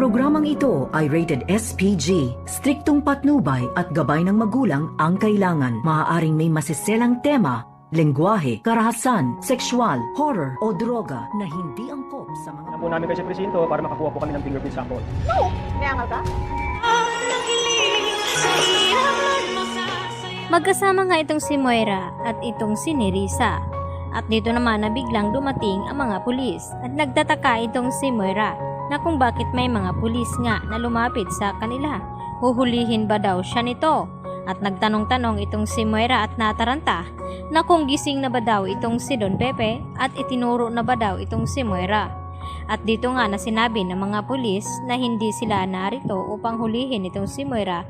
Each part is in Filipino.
programang ito ay rated SPG. Striktong patnubay at gabay ng magulang ang kailangan. Maaaring may masiselang tema, lengguwahe, karahasan, sexual, horror o droga na hindi angkop sa mga... Po namin kasi presinto para makakuha po kami ng fingerprint sample. No! May angal ka? Magkasama nga itong si Moira at itong si Nerissa. At dito naman na biglang dumating ang mga pulis at nagtataka itong si Moira na kung bakit may mga pulis nga na lumapit sa kanila. Huhulihin ba daw siya nito? At nagtanong-tanong itong si Moira at nataranta na kung gising na ba daw itong si Don Pepe at itinuro na ba daw itong si Moira. At dito nga na sinabi ng mga pulis na hindi sila narito upang hulihin itong si Moira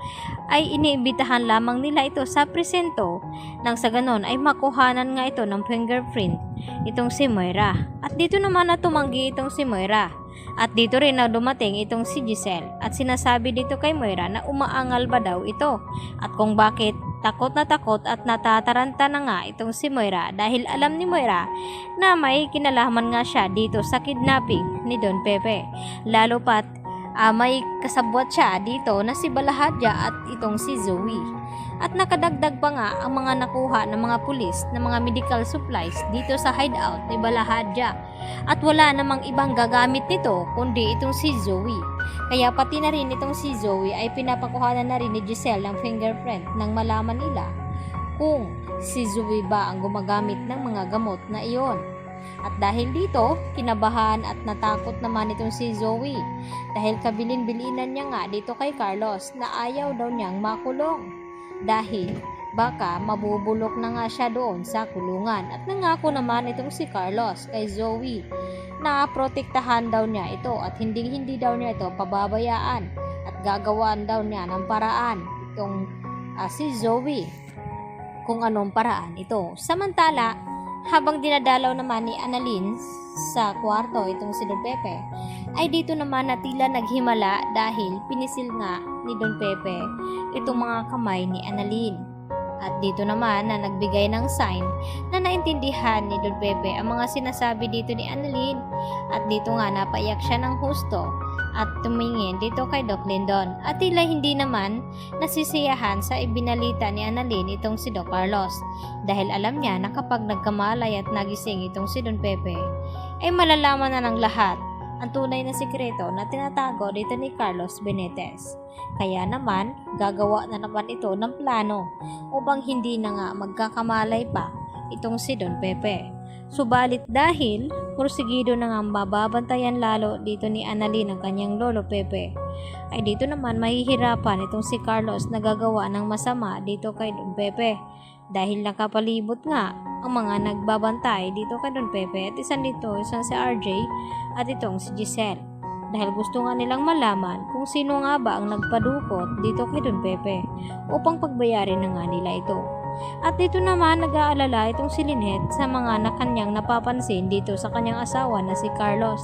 ay iniimbitahan lamang nila ito sa presento nang sa ganon ay makuhanan nga ito ng fingerprint itong si Moira. At dito naman na tumanggi itong si Moira. At dito rin na dumating itong si Giselle at sinasabi dito kay Moira na umaangal ba daw ito at kung bakit takot at natataranta na nga itong si Moira dahil alam ni Moira na may kinalaman nga siya dito sa kidnapping ni Don Pepe. Lalo pat may kasabwat siya dito na si Balahadja at itong si Zoe. At nakadagdag pa nga ang mga nakuha ng mga pulis na mga medical supplies dito sa hideout ni Balahadja. At wala namang ibang gagamit nito kundi itong si Zoe. Kaya pati na rin itong si Zoe ay pinapakuhanan na rin ni Giselle ng fingerprint nang malaman nila kung si Zoe ba ang gumagamit ng mga gamot na iyon. At dahil dito, kinabahan at natakot naman itong si Zoe dahil kabilin-bilinan niya nga dito kay Carlos na ayaw daw niyang makulong dahil baka mabubulok na nga siya doon sa kulungan. At nangako naman itong si Carlos kay Zoe na protektahan daw niya ito at hindi daw niya ito pababayaan at gagawaan daw niya ng paraan itong si Zoe kung anong paraan ito. Samantala, habang dinadalaw naman ni Annalyn sa kwarto itong si Don Pepe, ay dito naman na tila naghimala dahil pinisil nga ni Don Pepe itong mga kamay ni Annalyn. At dito naman na nagbigay ng sign na naintindihan ni Don Pepe ang mga sinasabi dito ni Annalyn. At dito nga napaiyak siya ng husto at tumingin dito kay Doc Lindon. At tila hindi naman nasisiyahan sa ibinalita ni Annalyn itong si Doc Carlos dahil alam niya na kapag nagkamalay at nagising itong si Don Pepe ay malalaman na ng lahat ang tunay na sikreto na tinatago dito ni Carlos Benitez. Kaya naman, gagawa na naman ito ng plano upang hindi na nga magkakamalay pa itong si Don Pepe. Subalit dahil porsigido na nga mababantayan lalo dito ni Annalyn ang kanyang lolo Pepe, ay dito naman mahihirapan itong si Carlos na gagawa ng masama dito kay Don Pepe dahil nakapalibot nga ang mga nagbabantay dito kay Don Pepe at isang si RJ at itong si Giselle dahil gusto nga nilang malaman kung sino nga ba ang nagpadukot dito kay Don Pepe upang pagbayarin na nga nila ito. At dito naman nag-aalala itong si Lynette sa mga kanyang napapansin dito sa kanyang asawa na si Carlos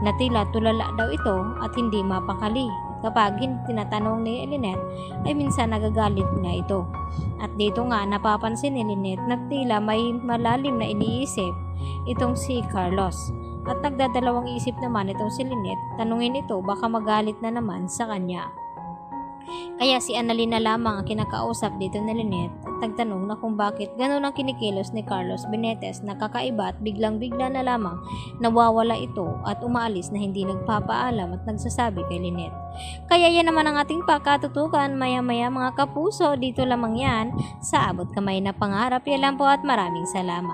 na tila tulala daw ito at hindi mapakali. Kapag tinatanong ni Lynette ay minsan nagagalit na ito. At dito nga napapansin ni Lynette na tila may malalim na iniisip itong si Carlos. At nagdadalawang isip naman itong si Lynette, tanungin ito baka magalit na naman sa kanya. Kaya si Annalyn na lamang ang kinakausap dito ni Lynette at nagtanong na kung bakit ganun ang kinikilos ni Carlos Benitez na kakaiba at biglang-bigla na lamang nawawala ito at umaalis na hindi nagpapaalam at nagsasabi kay Lynette. Kaya yan naman ang ating pakatutukan maya-maya mga kapuso, dito lamang yan sa Abot Kamay na Pangarap. Yan lang po at maraming salamat.